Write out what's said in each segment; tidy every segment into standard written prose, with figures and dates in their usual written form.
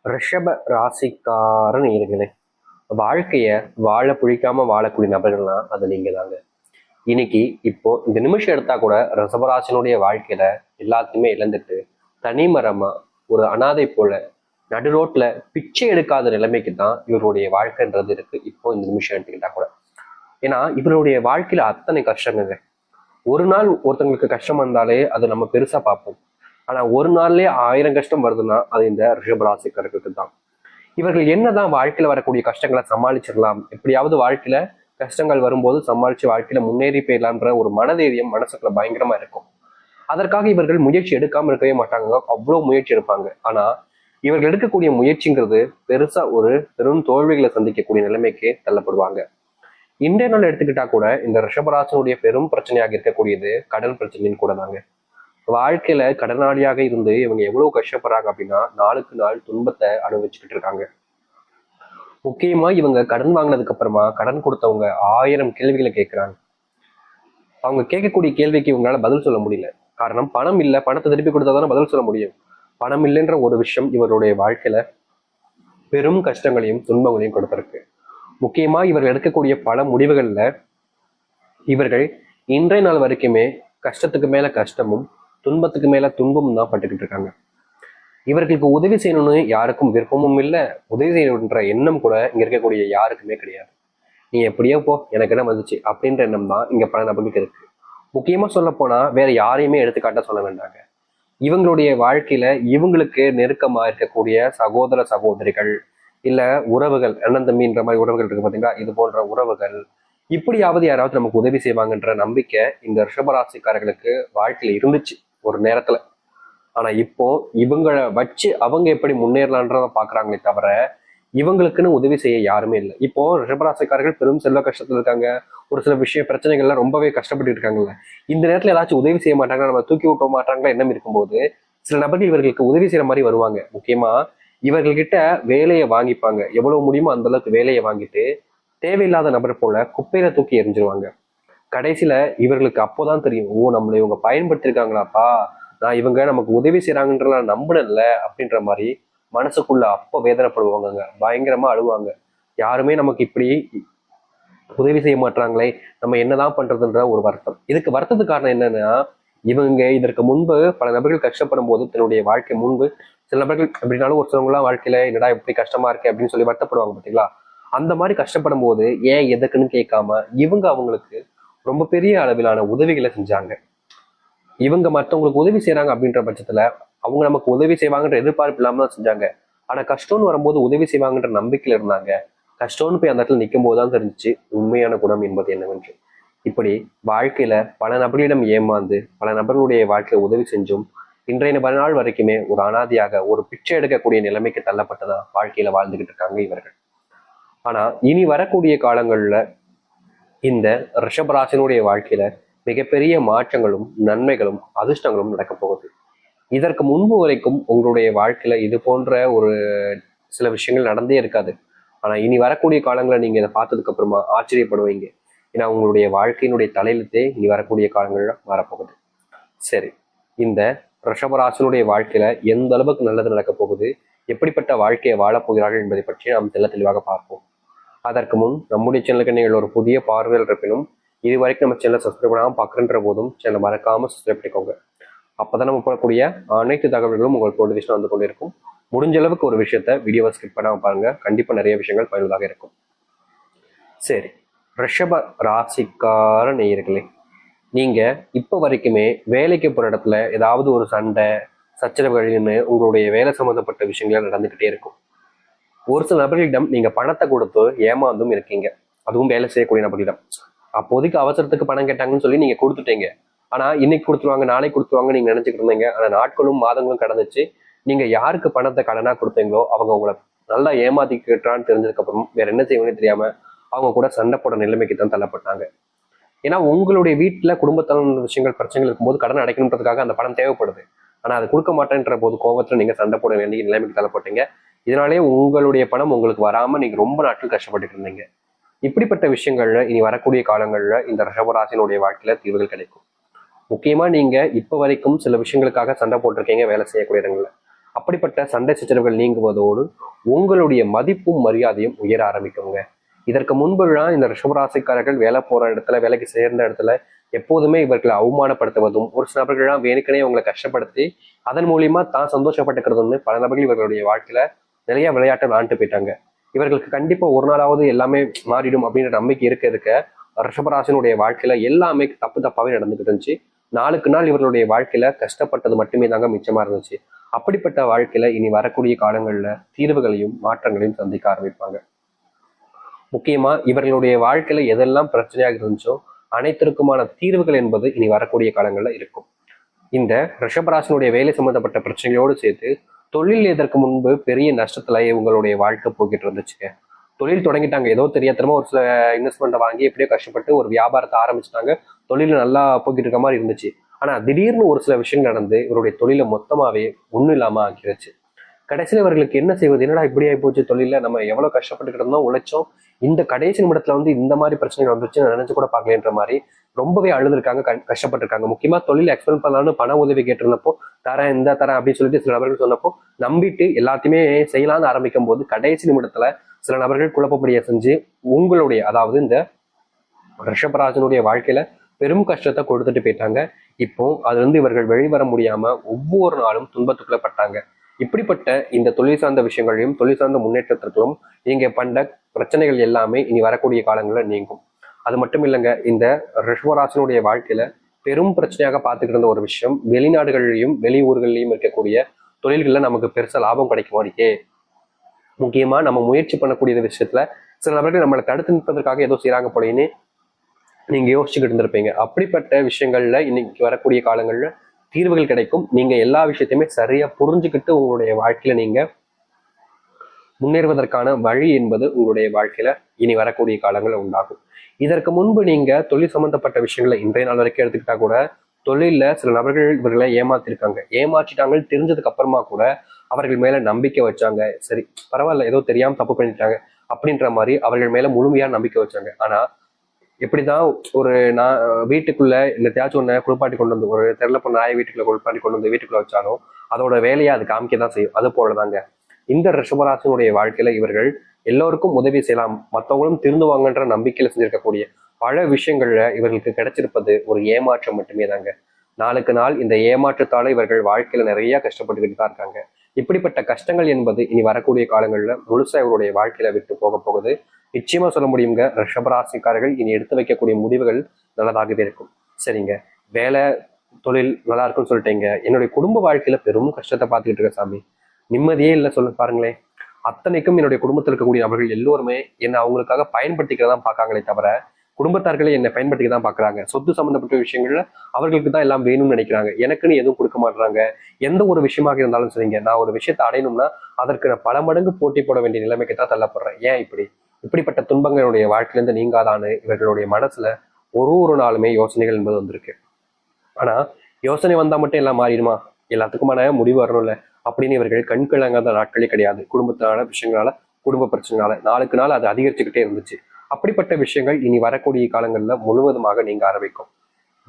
ரிஷப ராசிக்கார நேயர்களே, வாழ்க்கைய வாழ பிடிக்காம வாழக்கூடிய நபர்கள்னா அது நீங்க தாங்க. இன்னைக்கு இப்போ இந்த நிமிஷம் எடுத்தா கூட ரிஷபராசினுடைய வாழ்க்கையில எல்லாத்தையுமே இழந்துட்டு தனிமரமா ஒரு அனாதை போல நடு ரோட்ல பிச்சை எடுக்காத நிலைமைக்கு தான் இவருடைய வாழ்க்கைன்றது இருக்கு. இப்போ இந்த நிமிஷம் எடுத்துக்கிட்டா கூட, ஏன்னா இவருடைய வாழ்க்கையில அத்தனை கஷ்டங்க. ஒரு நாள் ஒருத்தங்களுக்கு கஷ்டம் வந்தாலே அது நம்ம பெருசா பார்ப்போம். ஆனா ஒரு நாள்லயே 1000 கஷ்டம் வருதுன்னா அது இந்த ரிஷபராசிக்காரர்களுக்கு தான். இவர்கள் என்னதான் வாழ்க்கையில வரக்கூடிய கஷ்டங்களை சமாளிச்சிடலாம், எப்படியாவது வாழ்க்கையில கஷ்டங்கள் வரும்போது சமாளிச்சு வாழ்க்கையில முன்னேறி போயிடலான்ற ஒரு மனதைரியம் மனசுக்குள்ள பயங்கரமா இருக்கும். அதற்காக இவர்கள் முயற்சி எடுக்காம இருக்கவே மாட்டாங்க, அவ்வளவு முயற்சி எடுப்பாங்க. ஆனா இவர்கள் எடுக்கக்கூடிய முயற்சிங்கிறது பெருசா ஒரு பெரும் தோல்விகளை சந்திக்கக்கூடிய நிலைமைக்கு தள்ளப்படுவாங்க. இன்றைய நாள் எடுத்துக்கிட்டா கூட இந்த ரிஷபராசனுடைய பெரும் பிரச்சனையாக இருக்கக்கூடியது கடன் பிரச்சனைன்னு கூட தாங்க. வாழ்க்கையில கடனாளியாக இருந்து இவங்க எவ்வளவு கஷ்டப்படுறாங்க அப்படின்னா, நாளுக்கு நாள் துன்பத்தை அனுபவிச்சுக்கிட்டு இருக்காங்க. முக்கியமா இவங்க கடன் வாங்கினதுக்கு அப்புறமா கடன் கொடுத்தவங்க 1000 கேள்விகளை கேட்கிறாங்க. அவங்க கேட்கக்கூடிய கேள்விக்கு இவங்களால பதில் சொல்ல முடியல. காரணம் பணம் இல்லை, பணத்தை திருப்பி கொடுத்தாதானே பதில் சொல்ல முடியும். பணம் இல்லைன்ற ஒரு விஷயம் இவருடைய வாழ்க்கையில பெரும் கஷ்டங்களையும் துன்பங்களையும் கொடுத்திருக்கு. முக்கியமா இவர்கள் எடுக்கக்கூடிய பல முடிவுகள்ல இவர்கள் இன்றைய நாள் வரைக்குமே கஷ்டத்துக்கு மேல கஷ்டமும் துன்பத்துக்கு மேல துன்பமும் தான் பட்டுக்கிட்டு இருக்காங்க. இவர்களுக்கு உதவி செய்யணும்னு யாருக்கும் விருப்பமும் இல்லை, உதவி செய்யணுன்ற எண்ணம் கூட இங்க இருக்கக்கூடிய யாருக்குமே கிடையாது. நீ எப்படியோ போ, எனக்கு என்ன வந்துச்சு அப்படின்ற எண்ணம் தான் இங்க பல நபர்களுக்கு இருக்கு. முக்கியமா சொல்ல போனா வேற யாரையுமே எடுத்துக்காட்ட சொல்ல வேண்டாங்க. இவங்களுடைய வாழ்க்கையில இவங்களுக்கு நெருக்கமா இருக்கக்கூடிய சகோதர சகோதரிகள், இல்ல உறவுகள், அண்ணன் தம்பின்ற மாதிரி உறவுகள் இருக்கு பாத்தீங்களா, இது போன்ற உறவுகள் இப்படியாவது யாராவது நமக்கு உதவி செய்வாங்கன்ற நம்பிக்கை இந்த ரிஷபராசிக்காரர்களுக்கு வாழ்க்கையில இருந்துச்சு ஒரு நேரத்துல. ஆனா இப்போ இவங்களை வச்சு அவங்க எப்படி முன்னேறலான்றத பாக்குறாங்களே தவிர இவங்களுக்குன்னு உதவி செய்ய யாருமே இல்லை. இப்போ ரிஷபராசிக்காரர்கள் பெரும் செல்வ கஷ்டத்துல இருக்காங்க, ஒரு சில பிரச்சனைகள்ல ரொம்பவே கஷ்டப்பட்டு இருக்காங்கல்ல. இந்த நேரத்துல ஏதாச்சும் உதவி செய்ய மாட்டாங்க, நம்ம தூக்கி விட்ட மாட்டாங்களா எண்ணம் இருக்கும்போது சில நபர்கள் இவர்களுக்கு உதவி செய்யற மாதிரி வருவாங்க. முக்கியமா இவர்கள்கிட்ட வேலையை வாங்கிப்பாங்க, எவ்வளவு முடியுமோ அந்த அளவுக்கு வேலையை வாங்கிட்டு தேவையில்லாத நபர் போல குப்பையில தூக்கி எறிஞ்சிருவாங்க. கடைசியில இவர்களுக்கு அப்போதான் தெரியும், ஓ நம்மளை இவங்க பயன்படுத்திருக்காங்களாப்பா, நான் இவங்க நமக்கு உதவி செய்யறாங்கன்ற நான் நம்பினேன்ல அப்படின்ற மாதிரி மனசுக்குள்ள அப்ப வேதனைப்படுவாங்க, பயங்கரமா அழுவாங்க. யாருமே நமக்கு இப்படி உதவி செய்ய மாட்டாங்களே, நம்ம என்னதான் பண்றதுன்ற ஒரு வருத்தம். இதுக்கு வருத்தத்துக்கு காரணம் என்னன்னா, இவங்க இதற்கு முன்பு பல நபர்கள் கஷ்டப்படும் போது தன்னுடைய வாழ்க்கை முன்பு சில நபர்கள் அப்படின்னாலும் ஒரு சிலவங்களாம் வாழ்க்கையில என்னடா இப்படி கஷ்டமா இருக்கு அப்படின்னு சொல்லி வருத்தப்படுவாங்க பார்த்தீங்களா. அந்த மாதிரி கஷ்டப்படும் போது ஏன் எதுக்குன்னு கேட்காம இவங்க அவங்களுக்கு ரொம்ப பெரிய அளவிலான உதவிகளை செஞ்சாங்க. இவங்க மற்றவங்களுக்கு உதவி செய்யறாங்க அப்படின்ற பட்சத்துல அவங்க நமக்கு உதவி செய்வாங்கன்ற எதிர்பார்ப்பு இல்லாம தான் செஞ்சாங்க. ஆனா கஷ்டம்னு வரும்போது உதவி செய்வாங்கன்ற நம்பிக்கையில இருந்தாங்க. கஷ்டம்னு போய் அந்த இடத்துல நிற்கும் போதுதான் தெரிஞ்சிச்சு உண்மையான குணம் என்பது என்னவென்று. இப்படி வாழ்க்கையில பல நபர்களிடம் ஏமாந்து பல நபர்களுடைய வாழ்க்கையை உதவி செஞ்சும் இன்றைய நாள் வரைக்குமே ஒரு அனாதியாக ஒரு பிச்சை எடுக்கக்கூடிய நிலைமைக்கு தள்ளப்பட்டதா வாழ்க்கையில வாழ்ந்துகிட்டு இருக்காங்க இவர்கள். ஆனா இனி வரக்கூடிய காலங்கள்ல இந்த ரிஷபராசினுடைய வாழ்க்கையில மிகப்பெரிய மாற்றங்களும் நன்மைகளும் அதிர்ஷ்டங்களும் நடக்க போகுது. இதற்கு முன்பு வரைக்கும் உங்களுடைய வாழ்க்கையில இது போன்ற ஒரு சில விஷயங்கள் நடந்தே இருக்காது. ஆனா இனி வரக்கூடிய காலங்களை நீங்க இதை பார்த்ததுக்கு அப்புறமா ஆச்சரியப்படுவீங்க. ஏன்னா உங்களுடைய வாழ்க்கையினுடைய தலையெழுத்தே இனி வரக்கூடிய காலங்கள்ல வரப்போகுது. சரி, இந்த ரிஷபராசினுடைய வாழ்க்கையில எந்த அளவுக்கு நல்லது நடக்க போகுது, எப்படிப்பட்ட வாழ்க்கையை வாழப்போகிறார்கள் என்பதை பற்றி நாம் தெளிவாக பார்ப்போம். அதற்கு முன் நம்முடைய சேனலுக்கு நீங்கள் ஒரு புதிய பார்வையில் இருப்பினும் இது வரைக்கும் நம்ம சேனலை சப்ஸ்கிரைப் பண்ணாமல் பார்க்குற போதும் சேனலை மறக்காம சப்ஸ்கிரைப் பண்ணிக்கோங்க. அப்பதான் நம்ம போடக்கூடிய அனைத்து தகவல்களும் உங்களுக்கு நோட்டிஃபிகேஷன் வந்து கொண்டிருக்கும். முடிஞ்ச அளவுக்கு ஒரு விஷயத்த வீடியோவை ஸ்கிப் பண்ணாம பாருங்க, கண்டிப்பா நிறைய விஷயங்கள் பயனுள்ளதாக இருக்கும். சரி, ரிஷப ராசிக்கார நேயர்களே, நீங்க இப்ப வரைக்குமே வேலைக்கு போற இடத்துல ஏதாவது ஒரு சண்டை சச்சரவுகள்னு உங்களுடைய வேலை சம்பந்தப்பட்ட விஷயங்கள் நடந்துகிட்டே இருக்கும். ஒரு சில நபர்களிடம் நீங்க பணத்தை கொடுத்து ஏமாந்தும் இருக்கீங்க, அதுவும் வேலை செய்யக்கூடிய நபர்களிடம். அப்போதைக்கு அவசரத்துக்கு பணம் கேட்டாங்கன்னு சொல்லி நீங்க கொடுத்துட்டீங்க. ஆனா இன்னைக்கு கொடுத்துருவாங்க நாளைக்கு கொடுத்துருவாங்க நீங்க நினைச்சுக்கிட்டு இருந்தீங்க. ஆனா நாட்களும் மாதங்களும் கடந்துச்சு. நீங்க யாருக்கு பணத்தை கடனா கொடுத்தீங்களோ அவங்க உங்களை நல்லா ஏமாத்தி கேட்டான்னு தெரிஞ்சதுக்கு அப்புறம் வேற என்ன செய்யணும்னு தெரியாம அவங்க கூட சண்டை போட நிலைமைக்கு தான் தள்ளப்பட்டாங்க. ஏன்னா உங்களுடைய வீட்டுல குடும்பத்தான விஷயங்கள் பிரச்சனைகள் இருக்கும்போது கடன் அடைக்கணுன்றதுக்காக அந்த பணம் தேவைப்படுது. ஆனா அது கொடுக்க மாட்டேன்ற போது கோபத்துல நீங்க சண்டை போட வேண்டிய நிலைமைக்கு தள்ளப்பட்டீங்க. இதனாலேயே உங்களுடைய பணம் உங்களுக்கு வராம நீங்க ரொம்ப நாட்கள் கஷ்டப்பட்டு இருந்தீங்க. இப்படிப்பட்ட விஷயங்கள்ல இனி வரக்கூடிய காலங்கள்ல இந்த ரிஷபராசினுடைய வாழ்க்கையில தீர்வுகள் கிடைக்கும். முக்கியமா நீங்க இப்ப வரைக்கும் சில விஷயங்களுக்காக சண்டை போட்டிருக்கீங்க வேலை செய்யக்கூடிய இடங்கள்ல. அப்படிப்பட்ட சண்டை சச்சரவுகள் நீங்குவதோடு உங்களுடைய மதிப்பும் மரியாதையும் உயர ஆரம்பிக்குங்க. இதற்கு முன்புலாம் இந்த ரிஷபராசிக்காரர்கள் வேலை போற இடத்துல, வேலைக்கு சேர்ந்த இடத்துல எப்போதுமே இவர்களை அவமானப்படுத்துவதும், ஒரு சில நபர்கள்லாம் வேணுக்கனே அவங்களை கஷ்டப்படுத்தி அதன் மூலியமா தான் சந்தோஷப்பட்டுக்கிறதுன்னு பல நபர்கள் இவர்களுடைய வாழ்க்கையில நிறைய விளையாட்டை விளையாண்டு போயிட்டாங்க. இவர்களுக்கு கண்டிப்பா ஒரு நாளாவது எல்லாமே மாறிடும் அப்படின்ற நம்பிக்கை இருக்க ரிஷபராசினுடைய வாழ்க்கையில எல்லாமே தப்பு தப்பாவே நடந்துகிட்டு இருந்துச்சு. நாளுக்கு நாள் இவர்களுடைய வாழ்க்கையில கஷ்டப்பட்டது மட்டுமே தாங்க மிச்சமா இருந்துச்சு. அப்படிப்பட்ட வாழ்க்கையில இனி வரக்கூடிய காலங்கள்ல தீர்வுகளையும் மாற்றங்களையும் சந்திக்க ஆரம்பிப்பாங்க. முக்கியமா இவர்களுடைய வாழ்க்கையில எதெல்லாம் பிரச்சனையாக இருந்துச்சோ அனைத்திற்குமான தீர்வுகள் என்பது இனி வரக்கூடிய காலங்கள்ல இருக்கும். இந்த ரிஷபராசினுடைய வேலை சம்பந்தப்பட்ட பிரச்சனைகளோடு சேர்த்து தொழில் இதற்கு முன்பு பெரிய நஷ்டத்துல இவங்களுடைய வாழ்க்கை போய்கிட்டு இருந்துச்சுங்க. தொழில் தொடங்கிட்டாங்க, ஏதோ தெரியாதனமா ஒரு சில இன்வெஸ்ட்மெண்ட்டை வாங்கி எப்படியோ கஷ்டப்பட்டு ஒரு வியாபாரத்தை ஆரம்பிச்சிட்டாங்க. தொழில் நல்லா போய்கிட்டு இருக்க மாதிரி இருந்துச்சு. ஆனா திடீர்னு ஒரு சில விஷயங்கள் நடந்து இவருடைய தொழிலை மொத்தமாவே ஒண்ணும் இல்லாம ஆக்கிடுச்சு. கடைசியில் இவர்களுக்கு என்ன செய்வது, என்னடா இப்படி ஆகி போச்சு, தொழில நம்ம எவ்வளவு கஷ்டப்பட்டுக்கிட்டு இருந்தோம், உழைச்சோம், இந்த கடைசி நிமிடத்துல இந்த மாதிரி பிரச்சனைகள் வந்துச்சு நினைச்சு கூட பார்க்கலன்ற மாதிரி ரொம்பவே அழுதுருக்காங்க, கஷ்டப்பட்டிருக்காங்க. முக்கியமா தொழில் எக்ஸ்பெண்ட் பண்ணலான்னு பண உதவி கேட்டிருந்தப்போ தரேன் இந்த தரேன் அப்படின்னு சொல்லிட்டு சில நபர்கள் சொன்னப்போ நம்பிட்டு எல்லாத்தையுமே செய்யலாம்னு ஆரம்பிக்கும் போது கடைசி நிமிடத்துல சில நபர்கள் குழப்பப்படிய செஞ்சு உங்களுடைய, அதாவது இந்த ரிஷபராஜனுடைய வாழ்க்கையில பெரும் கஷ்டத்தை கொடுத்துட்டு போயிட்டாங்க. இப்போ அதுல இவர்கள் வெளிவர முடியாம ஒவ்வொரு நாளும் துன்பத்துக்குள்ளப்பட்டாங்க. இப்படிப்பட்ட இந்த தொழில் சார்ந்த விஷயங்களையும் தொழில் சார்ந்த முன்னேற்றத்திற்கும் நீங்க பண்ண பிரச்சனைகள் எல்லாமே இனி வரக்கூடிய காலங்களில் நீங்கும். அது மட்டும் இல்லைங்க, இந்த ரிஷபராசினுடைய வாழ்க்கையில பெரும் பிரச்சனையாக பார்த்துக்கிட்டு இருந்த ஒரு விஷயம், வெளிநாடுகள்லையும் வெளியூர்கள்லையும் இருக்கக்கூடிய தொழில்கள்ல நமக்கு பெருசா லாபம் கிடைக்குமா இருக்கே. முக்கியமா நம்ம முயற்சி பண்ணக்கூடிய விஷயத்துல சில நபர்கள் நம்மளை தடுத்து நிற்பதற்காக ஏதோ செய்யறாங்க போலேன்னு நீங்க யோசிச்சுக்கிட்டு இருந்திருப்பீங்க. அப்படிப்பட்ட விஷயங்கள்ல இன்னைக்கு வரக்கூடிய காலங்கள்ல தீர்வுகள் கிடைக்கும். நீங்க எல்லா விஷயத்தையுமே சரியா புரிஞ்சுக்கிட்டு உங்களுடைய வாழ்க்கையில நீங்க முன்னேறுவதற்கான வழி என்பது உங்களுடைய வாழ்க்கையில இனி வரக்கூடிய காலங்கள் உண்டாகும். இதற்கு முன்பு நீங்க தொழில் சம்பந்தப்பட்ட விஷயங்களை இன்றைய நாள் வரைக்கும் எடுத்துக்கிட்டா கூட தொழில சில நபர்கள் இவர்களை ஏமாற்றிட்டாங்க தெரிஞ்சதுக்கு அப்புறமா கூட அவர்கள் மேல நம்பிக்கை வச்சாங்க. சரி பரவாயில்ல, ஏதோ தெரியாம தப்பு பண்ணிட்டாங்க அப்படின்ற மாதிரி அவர்கள் மேல முழுமையா நம்பிக்கை வச்சாங்க. ஆனா எப்படிதான் ஒரு நான் வீட்டுக்குள்ள இல்லத்தையாச்சும் ஒண்ணு குளிப்பாட்டி கொண்டு வந்து, ஒரு தெருல போன நாயை வீட்டுக்குள்ள குளிப்பாட்டி கொண்டு வந்து வீட்டுக்குள்ள வச்சாலும் அதோட வேலையை அது காமிக்கதான் செய்யும். அது போலதாங்க இந்த ரிஷபராசினுடைய வாழ்க்கையில இவர்கள் எல்லோருக்கும் உதவி செய்யலாம், மற்றவங்களும் திருந்துவாங்கன்ற நம்பிக்கையில செஞ்சிருக்கக்கூடிய பல விஷயங்கள்ல இவர்களுக்கு கிடைச்சிருப்பது ஒரு ஏமாற்றம் மட்டுமே தாங்க. நாளுக்கு நாள் இந்த ஏமாற்றத்தால இவர்கள் வாழ்க்கையில நிறைய கஷ்டப்பட்டுக்கிட்டு தான் இருக்காங்க. இப்படிப்பட்ட கஷ்டங்கள் என்பது இனி வரக்கூடிய காலங்கள்ல முழுசா இவருடைய வாழ்க்கையில விட்டு போக போகுது. நிச்சயமா சொல்ல முடியுங்க, ரிஷபராசிக்காரர்கள் இனி எடுத்து வைக்கக்கூடிய முடிவுகள் நல்லதாகவே இருக்கும். சரிங்க, வேலை தொழில் நல்லா இருக்குன்னு சொல்லிட்டீங்க, என்னுடைய குடும்ப வாழ்க்கையில பெரும் கஷ்டத்தை பார்த்துக்கிட்டு இருக்க சாமி, நிம்மதியே இல்லை சொல்ல பாருங்களேன். அத்தனைக்கும் என்னுடைய குடும்பத்தில் இருக்கக்கூடிய நபர்கள் எல்லோருமே என்னை அவங்களுக்காக பயன்படுத்திக்கிறதான் பார்க்காங்களே தவிர குடும்பத்தார்களே என்னை பயன்படுத்திக்க தான் பார்க்குறாங்க. சொத்து சம்பந்தப்பட்ட விஷயங்கள்ல அவர்களுக்கு தான் எல்லாம் வேணும்னு நினைக்கிறாங்க, எனக்குன்னு எதுவும் கொடுக்க மாட்டுறாங்க. எந்த ஒரு விஷயமாக இருந்தாலும் சரிங்க, நான் ஒரு விஷயத்தை அடையணும்னா அதற்கு நான் பல மடங்கு போட்டி போட வேண்டிய நிலைமைக்கு தான் தள்ளப்படுறேன். ஏன் இப்படிப்பட்ட துன்பங்களுடைய வாழ்க்கையிலிருந்து நீங்காதான்னு இவர்களுடைய மனசுல ஒரு நாளுமே யோசனைகள் என்பது வந்திருக்கு. ஆனா யோசனை வந்தா மட்டும் எல்லாம் மாறிடுமா, எல்லாத்துக்குமான முடிவு வரணும்ல அப்படின்னு இவர்கள் கண்கிழங்காத நாட்களே கிடையாது. குடும்பத்தினால விஷயங்களால, குடும்ப பிரச்சனைனால நாளுக்கு நாள் அது அதிகரிச்சுக்கிட்டே இருந்துச்சு. அப்படிப்பட்ட விஷயங்கள் இனி வரக்கூடிய காலங்கள்ல முழுவதுமாக நீங்க ஆரம்பிக்கும்.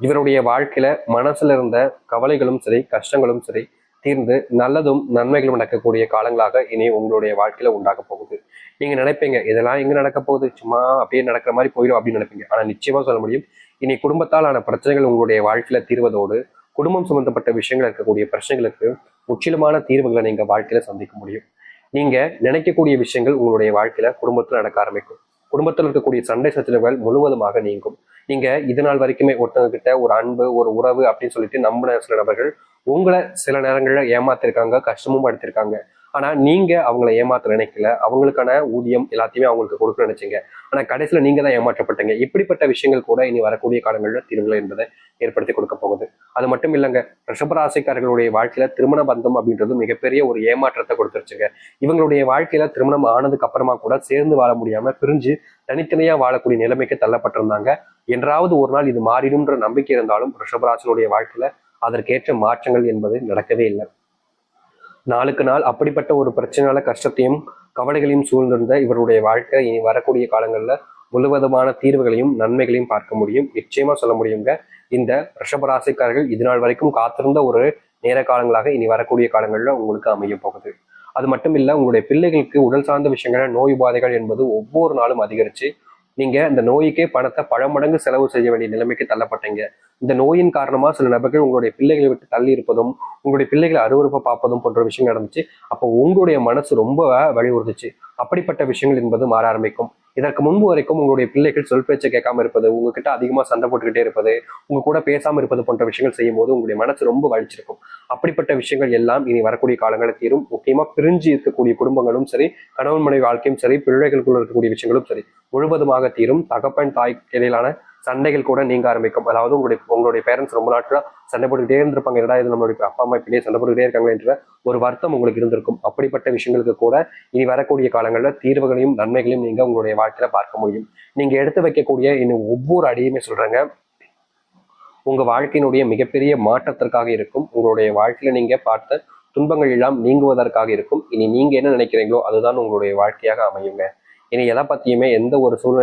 இவருடைய வாழ்க்கையில மனசுல இருந்த கவலைகளும் சரி கஷ்டங்களும் சரி தீர்ந்து நல்லதும் நன்மைகளும் நடக்கக்கூடிய காலங்களாக இனி உங்களுடைய வாழ்க்கையில உண்டாக போகுது. நீங்க நினைப்பீங்க இதெல்லாம் எங்க நடக்க போகுது, சும்மா அப்படியே நடக்கிற மாதிரி போயிடும் அப்படின்னு நினைப்பீங்க. ஆனா நிச்சயமா சொல்ல முடியும், இனி குடும்பத்தால் ஆன பிரச்சனைகள் உங்களுடைய வாழ்க்கையில தீர்வதோடு குடும்பம் சம்பந்தப்பட்ட விஷயங்கள் இருக்கக்கூடிய பிரச்சனைகளுக்கு முற்றிலுமான தீர்வுகளை நீங்க வாழ்க்கையில சந்திக்க முடியும். நீங்க நினைக்கக்கூடிய விஷயங்கள் உங்களுடைய வாழ்க்கையில குடும்பத்துல நடக்க ஆரம்பிக்கும். குடும்பத்தில் இருக்கக்கூடிய சண்டை சச்சரவுகள் முழுவதுமாக நீங்கும். நீங்க இது நாள் வரைக்குமே ஒருத்தவங்க கிட்ட ஒரு அன்பு ஒரு உறவு அப்படின்னு சொல்லிட்டு நம்பின சில நபர்கள் உங்களை சில நேரங்கள்ல ஏமாத்திருக்காங்க, கஷ்டமும் படுத்திருக்காங்க. ஆனா நீங்க அவங்களை ஏமாத்த நினைக்கல, அவங்களுக்கான ஊதியம் எல்லாத்தையுமே அவங்களுக்கு கொடுக்க நினைச்சீங்க. ஆனா கடைசியில நீங்க தான் ஏமாற்றப்பட்டீங்க. இப்படிப்பட்ட விஷயங்கள் கூட இனி வரக்கூடிய காலங்களில் தீர்வுகள் என்பதை ஏற்படுத்தி கொடுக்க போகுது. அது மட்டும் இல்லைங்க, ரிஷபராசிக்காரர்களுடைய வாழ்க்கையில திருமண பந்தம் அப்படின்றது மிகப்பெரிய ஒரு ஏமாற்றத்தை கொடுத்துருச்சுங்க. இவங்களுடைய வாழ்க்கையில திருமணம் ஆனதுக்கு அப்புறமா கூட சேர்ந்து வாழ முடியாம பிரிஞ்சு தனித்தனியா வாழக்கூடிய நிலைமைக்கு தள்ளப்பட்டிருந்தாங்க. என்றாவது ஒரு நாள் இது மாறிடும்ன்ற நம்பிக்கை இருந்தாலும் ரிஷபராசினுடைய வாழ்க்கையில அதற்கேற்ற மாற்றங்கள் என்பது நடக்கவே இல்லை. நாளுக்கு நாள் அப்படிப்பட்ட ஒரு பிரச்சனையால கஷ்டத்தையும் கவலைகளையும் சூழ்ந்திருந்த இவருடைய வாழ்க்கை இனி வரக்கூடிய காலங்கள்ல முழுவதுமான தீர்வுகளையும் நன்மைகளையும் பார்க்க முடியும். நிச்சயமா சொல்ல முடியுங்க, இந்த ரிஷபராசிக்காரர்கள் இது நாள் வரைக்கும் காத்திருந்த ஒரு நேர காலங்களாக இனி வரக்கூடிய காலங்களில் உங்களுக்கு அமைய போகுது. அது மட்டும் இல்ல, உங்களுடைய பிள்ளைகளுக்கு உடல் சார்ந்த விஷயங்கள், நோய் உபாதைகள் என்பது ஒவ்வொரு நாளும் அதிகரிச்சு நீங்க இந்த நோய்க்கே பணத்தை பல மடங்கு செலவு செய்ய வேண்டிய நிலைமைக்கு தள்ளப்பட்டீங்க. இந்த நோயின் காரணமா சில நபர்கள் உங்களுடைய பிள்ளைகளை விட்டு தள்ளி இருப்பதும், உங்களுடைய பிள்ளைகளை அருவருப்பை பார்ப்பதும் போன்ற விஷயம் நடந்துச்சு. அப்போ உங்களுடைய மனசு ரொம்ப வலியுறுத்துச்சு. அப்படிப்பட்ட விஷயங்கள் என்பது மாற ஆரம்பிக்கும். இதற்கு முன்பு வரைக்கும் உங்களுடைய பிள்ளைகள் சொல் பேச்சை கேட்காம இருப்பது, உங்ககிட்ட அதிகமா சண்டை போட்டுக்கிட்டே இருப்பது, உங்க கூட பேசாம இருப்பது போன்ற விஷயங்கள் செய்யும் போது உங்களுடைய மனசு ரொம்ப வலிச்சிருக்கும். அப்படிப்பட்ட விஷயங்கள் எல்லாம் இனி வரக்கூடிய காலங்களில் தீரும். முக்கியமா பிரிஞ்சு இருக்கக்கூடிய குடும்பங்களும் சரி, கணவன் மனைவி வாழ்க்கையும் சரி, பிள்ளைகளுக்குள்ள இருக்கக்கூடிய விஷயங்களும் சரி முழுவதுமாக தீரும். தகப்பன் தாய் இடையிலான சண்டைகள் கூட நீங்க ஆரம்பிக்கும். அதாவது உங்களுடைய பேரண்ட்ஸ் ரொம்ப நாட்களா சண்டை போட்டுக்கிட்டே இருந்திருப்பாங்க. என்னடா இது நம்மளுடைய அப்பா அம்மா இப்படியே சண்டை போட்டுக்கிட்டே இருக்காங்க என்ற ஒரு வருத்தம் உங்களுக்கு இருந்திருக்கும். அப்படிப்பட்ட விஷயங்களுக்கு கூட இனி வரக்கூடிய காலங்களில் தீர்வுகளையும் நன்மைகளையும் நீங்க உங்களுடைய வாழ்க்கையில பார்க்க முடியும். நீங்க எடுத்து வைக்கக்கூடிய இன்னும் ஒவ்வொரு அடியுமே சொல்றாங்க, உங்க வாழ்க்கையினுடைய மிகப்பெரிய மாற்றத்திற்காக இருக்கும். உங்களுடைய வாழ்க்கையில நீங்க பார்த்த துன்பங்கள் எல்லாம் நீங்குவதற்காக இருக்கும். இனி நீங்க என்ன நினைக்கிறீங்களோ அதுதான் உங்களுடைய வாழ்க்கையாக அமையுங்க. இனி எதை பத்தியுமே எந்த ஒரு சூழ்நிலை